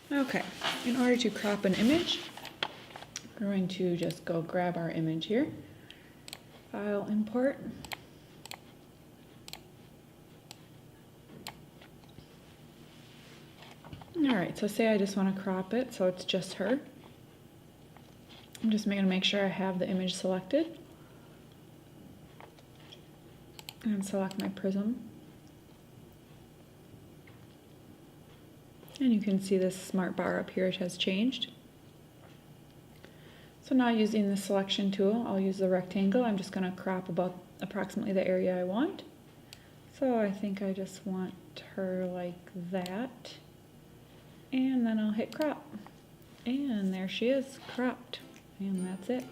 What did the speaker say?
Okay, in order to crop an image, we're going to just go grab our image here, file, import. Alright, so say I just want to crop it so it's just her. I'm just going to make sure I have the image selected and select my prism. And you can see this smart bar up here, it has changed. So now using the selection tool, I'll use the rectangle. I'm just going to crop about approximately the area I want. So I think I just want her like that. And then I'll hit crop. And there she is, cropped. And that's it.